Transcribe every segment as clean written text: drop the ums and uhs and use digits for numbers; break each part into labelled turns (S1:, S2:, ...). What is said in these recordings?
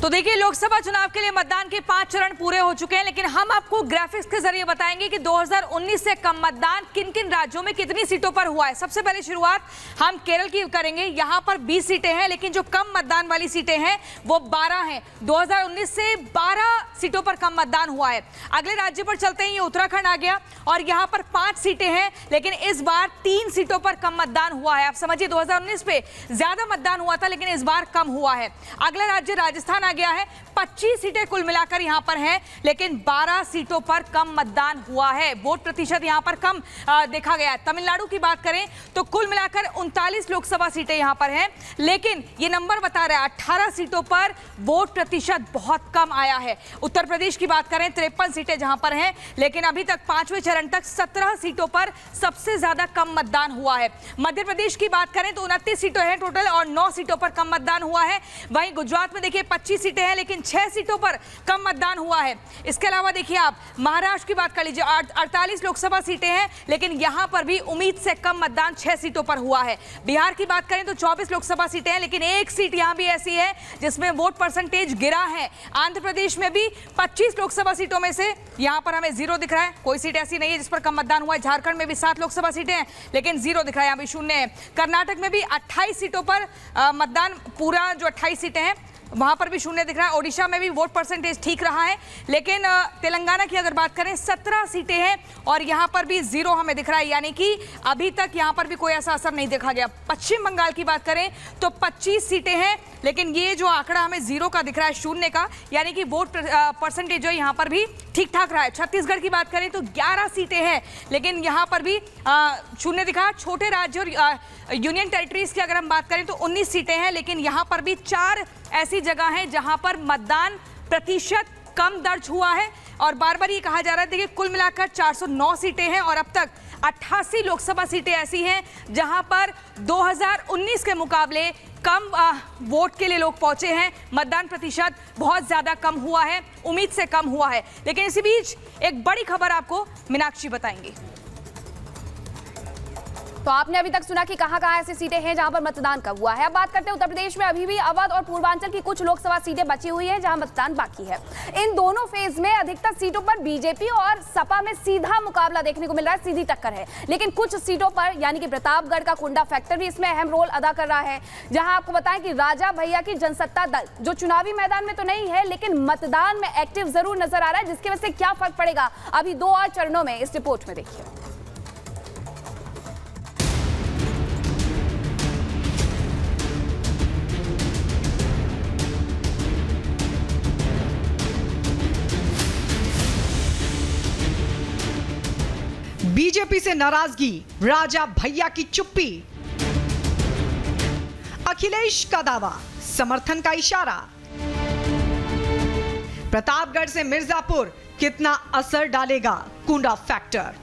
S1: तो देखिए, लोकसभा चुनाव के लिए मतदान के 5 चरण पूरे हो चुके हैं, लेकिन हम आपको ग्राफिक्स के जरिए बताएंगे कि 2019 से कम मतदान किन किन राज्यों में कितनी सीटों पर हुआ है। सबसे पहले शुरुआत हम केरल की करेंगे। यहाँ पर 20 सीटें हैं, लेकिन जो कम मतदान वाली सीटें हैं वो 12 हैं। 2019 से 12 सीटों पर कम मतदान हुआ है। अगले राज्य पर चलते हैं, ये उत्तराखंड आ गया और यहाँ पर 5 सीटें हैं, लेकिन इस बार 3 सीटों पर कम मतदान हुआ है। आप समझिए, 2019 पे ज्यादा मतदान हुआ था, लेकिन इस बार कम हुआ है। अगला राज्य राजस्थान आ गया है। 25 सीटें कुल मिलाकर यहां पर हैं, लेकिन 12 सीटों पर कम मतदान हुआ है। वोट प्रतिशत यहां पर कम देखा गया है। तमिलनाडु की बात करें तो कुल मिलाकर 39 लोकसभा सीटें यहां पर हैं, लेकिन ये नंबर बता रहा है 18 सीटों पर वोट प्रतिशत बहुत कम आया है। उत्तर प्रदेश की बात करें, 53 सीटें जहां पर हैं, लेकिन अभी तक 5वें चरण तक 17 सीटों पर सबसे ज्यादा कम मतदान हुआ है। मध्य प्रदेश की बात करें तो 29 सीटें हैं टोटल और 9 सीटों पर कम मतदान हुआ है। वहीं गुजरात में देखिए 25 सीटें हैं, लेकिन 6 सीटों पर कम मतदान हुआ है। इसके अलावा देखिए, आप महाराष्ट्र की बात कर लीजिए, 48 लोकसभा सीटें हैं, लेकिन यहां पर भी उम्मीद से कम मतदान 6 सीटों पर हुआ है। बिहार की बात करें तो 24 लोकसभा सीटें हैं, लेकिन एक सीट यहां भी ऐसी है जिसमें वोट परसेंटेज गिरा है। आंध्र प्रदेश में भी 25 लोकसभा सीटों में से यहां पर हमें 0 दिख रहा है, कोई सीट ऐसी नहीं है जिस पर कम मतदान हुआ है। झारखंड में भी 7 लोकसभा सीटें हैं, लेकिन 0 दिख रहा है, यहां भी 0 है। कर्नाटक में भी 28 सीटों पर मतदान, पूरा जो 28 सीटें हैं वहां पर भी 0 दिख रहा है। ओडिशा में भी वोट परसेंटेज ठीक रहा है, लेकिन तेलंगाना की अगर बात करें 17 सीटें हैं और यहां पर भी 0 हमें दिख रहा है, यानी कि अभी तक यहां पर भी कोई ऐसा असर नहीं देखा गया। पश्चिम बंगाल की बात करें तो 25 सीटें हैं, लेकिन ये जो आंकड़ा हमें 0 का दिख रहा है, 0 का, यानी कि वोट परसेंटेज जो यहां पर भी ठीक ठाक रहा है। छत्तीसगढ़ की बात करें तो 11 सीटें हैं, लेकिन यहां पर भी 0 दिखा। छोटे राज्य और यूनियन टेरिटरीज की अगर हम बात करें तो 19 सीटें हैं, लेकिन यहां पर भी 4 ऐसी जगह हैं जहां पर मतदान प्रतिशत कम दर्ज हुआ है। और बार बार ये कहा जा रहा है, देखिए कुल मिलाकर 409 सीटें हैं और अब तक 88 लोकसभा सीटें ऐसी हैं जहां पर 2019 के मुकाबले कम वोट के लिए लोग पहुंचे हैं। मतदान प्रतिशत बहुत ज्यादा कम हुआ है, उम्मीद से कम हुआ है। लेकिन इसी बीच एक बड़ी खबर आपको मीनाक्षी बताएंगी।
S2: तो आपने अभी तक सुना कि कहां-कहां ऐसी सीटें हैं जहां पर मतदान कम हुआ है। अब बात करते हैं उत्तर प्रदेश में अभी भी अवध और पूर्वांचल की कुछ लोकसभा सीटें बची हुई हैं जहां मतदान बाकी है। इन दोनों फेज में अधिकतर सीटों पर बीजेपी और सपा में सीधा मुकाबला देखने को मिल रहा है, सीधी टक्कर है। लेकिन कुछ सीटों पर, यानी कि प्रतापगढ़ का कुंडा फैक्टर भी इसमें अहम रोल अदा कर रहा है, जहां आपको बताएं कि राजा भैया की जनसत्ता दल जो चुनावी मैदान में तो नहीं है, लेकिन मतदान में एक्टिव जरूर नजर आ रहा है, जिसकी वजह से क्या फर्क पड़ेगा अभी 2 और चरणों में, इस रिपोर्ट में देखिए।
S3: बीजेपी से नाराजगी, राजा भैया की चुप्पी। अखिलेश का दावा, समर्थन का इशारा। प्रतापगढ़ से मिर्जापुर कितना असर डालेगा कुंडा फैक्टर।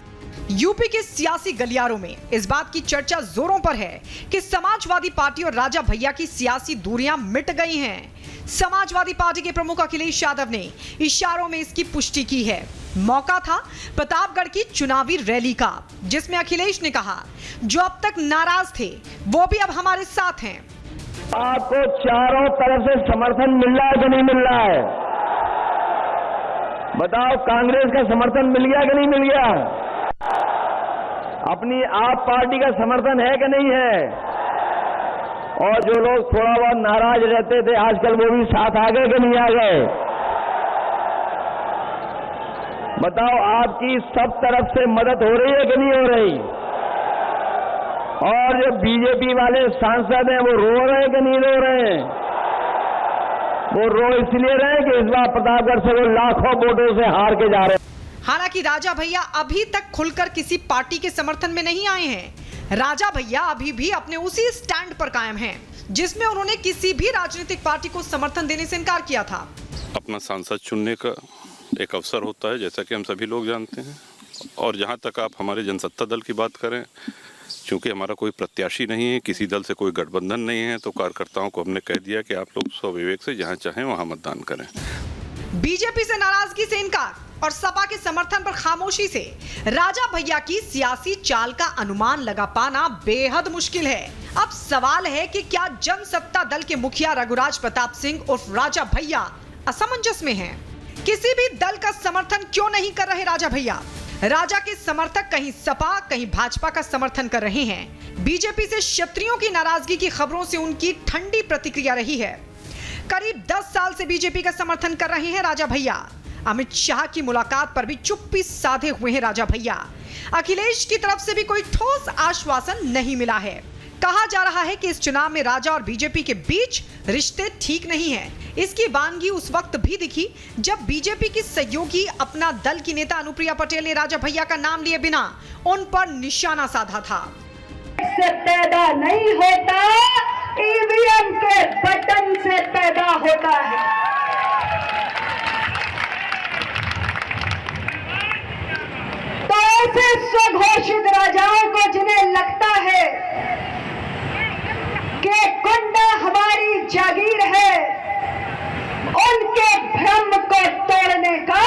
S3: यूपी के सियासी गलियारों में इस बात की चर्चा जोरों पर है कि समाजवादी पार्टी और राजा भैया की सियासी दूरियां मिट गई हैं। समाजवादी पार्टी के प्रमुख अखिलेश यादव ने इशारों में इसकी पुष्टि की है। मौका था प्रतापगढ़ की चुनावी रैली का, जिसमें अखिलेश ने कहा, जो अब तक नाराज थे वो भी अब हमारे साथ हैं।
S4: आपको चारों तरफ से समर्थन मिल रहा है कि नहीं मिल रहा है? बताओ, कांग्रेस का समर्थन मिल गया कि नहीं मिल गया? अपनी आप पार्टी का समर्थन है कि नहीं है? और जो लोग थोड़ा बहुत नाराज रहते थे आजकल वो भी साथ आ गए कि नहीं आ गए? बताओ, आपकी सब तरफ से मदद हो रही है कि नहीं हो रही? और जो बीजेपी वाले सांसद हैं वो रो रहे हैं कि नहीं रो रहे हैं? वो रो इसलिए रहे कि इस बार प्रतापगढ़ से वो लाखों वोटों से हार के जा रहे हैं।
S3: हालांकि राजा भैया अभी तक खुलकर किसी पार्टी के समर्थन में नहीं आए हैं। राजा भैया अभी भी अपने उसी स्टैंड पर कायम हैं, जिसमें उन्होंने किसी भी राजनीतिक पार्टी को समर्थन देने से इनकार किया था।
S5: अपना सांसद चुनने का एक अवसर होता है, जैसा कि हम सभी लोग जानते हैं। और जहां तक आप हमारे जनसत्ता दल की बात करें, चूंकि हमारा कोई प्रत्याशी नहीं है, किसी दल से कोई गठबंधन नहीं है, तो कार्यकर्ताओं को हमने कह दिया कि आप लोग स्वविवेक से जहां चाहें वहां मतदान करें।
S3: बीजेपी से नाराजगी से इनकार और सपा के समर्थन पर खामोशी से राजा भैया की सियासी चाल का अनुमान लगा पाना बेहद मुश्किल है। अब सवाल है कि क्या जनसत्ता दल के मुखिया रघुराज प्रताप सिंह उर्फ राजा भैया असमंजस में हैं? किसी भी दल का समर्थन क्यों नहीं कर रहे राजा भैया? राजा के समर्थक कहीं सपा कहीं भाजपा का समर्थन कर रहे हैं। बीजेपी से क्षत्रियों की नाराजगी की खबरों से उनकी ठंडी प्रतिक्रिया रही है। करीब 10 साल से बीजेपी का समर्थन कर रहे हैं राजा भैया। अमित शाह की मुलाकात पर भी चुप्पी साधे हुए हैं राजा भैया। अखिलेश की तरफ से भी कोई ठोस आश्वासन नहीं मिला है। कहा जा रहा है कि इस चुनाव में राजा और बीजेपी के बीच रिश्ते ठीक नहीं है। इसकी वानगी उस वक्त भी दिखी जब बीजेपी की सहयोगी अपना दल की नेता अनुप्रिया पटेल ने राजा भैया का नाम लिए बिना उन पर निशाना साधा था।
S6: से पैदा नहीं होता, ईवीएम के बटन से पैदा होता है। तो ऐसे स्वघोषित राजाओं को जिन्हें लगता है कि गुंडा हमारी जागीर है, उनके भ्रम को तोड़ने का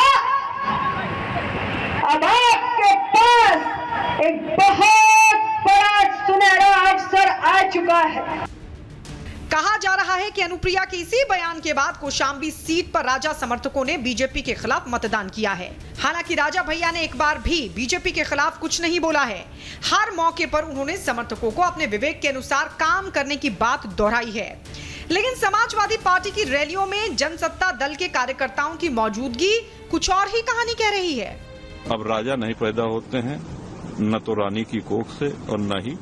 S6: अब आपके पास एक बहुत बड़ा सुनहरा अवसर आ चुका है।
S3: कहा जा रहा है कि अनुप्रिया के इसी बयान के बाद कौशाम्बी सीट पर राजा समर्थकों ने बीजेपी के खिलाफ मतदान किया है। हालांकि राजा भैया ने एक बार भी बीजेपी के खिलाफ कुछ नहीं बोला है। हर मौके पर उन्होंने समर्थकों को अपने विवेक के अनुसार काम करने की बात दोहराई है। लेकिन समाजवादी पार्टी की रैलियों में जनसत्ता दल के कार्यकर्ताओं की मौजूदगी कुछ और ही कहानी कह रही है।
S7: अब राजा नहीं पैदा होते हैं, न तो रानी की कोख से और न ही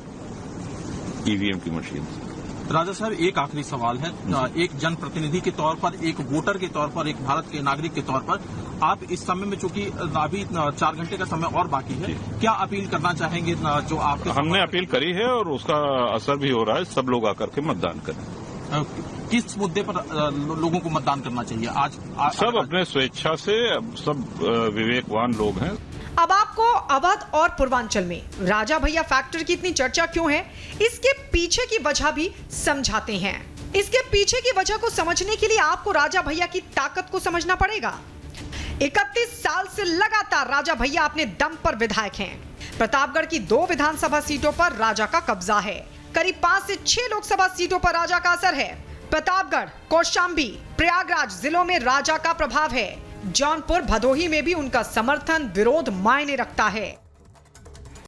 S7: ईवीएम की मशीन से।
S8: राजा साहब, एक आखिरी सवाल है। एक जनप्रतिनिधि के तौर पर, एक वोटर के तौर पर, एक भारत के नागरिक के तौर पर, आप इस समय में, चूंकि अभी 4 घंटे का समय और बाकी है, क्या अपील करना चाहेंगे? जो आपके
S7: हमने अपील करी है और उसका असर भी हो रहा है। सब लोग आकर के मतदान करें।
S8: किस मुद्दे पर लोगों को मतदान करना चाहिए आज?
S7: सब अपने स्वेच्छा से, सब विवेकवान लोग हैं।
S3: अब आपको अवध और पूर्वांचल में राजा भैया फैक्टर की इतनी चर्चा क्यों है, इसके पीछे की वजह भी समझाते हैं। इसके पीछे की वजह को समझने के लिए आपको राजा भैया की ताकत को समझना पड़ेगा। 31 साल से लगातार राजा भैया अपने दम पर विधायक हैं। प्रतापगढ़ की 2 विधानसभा सीटों पर राजा का कब्जा है। करीब 5 से 6 लोकसभा सीटों पर राजा का असर है। प्रतापगढ़, कौशाम्बी, प्रयागराज जिलों में राजा का प्रभाव है। जौनपुर, भदोही में भी उनका समर्थन विरोध मायने रखता है।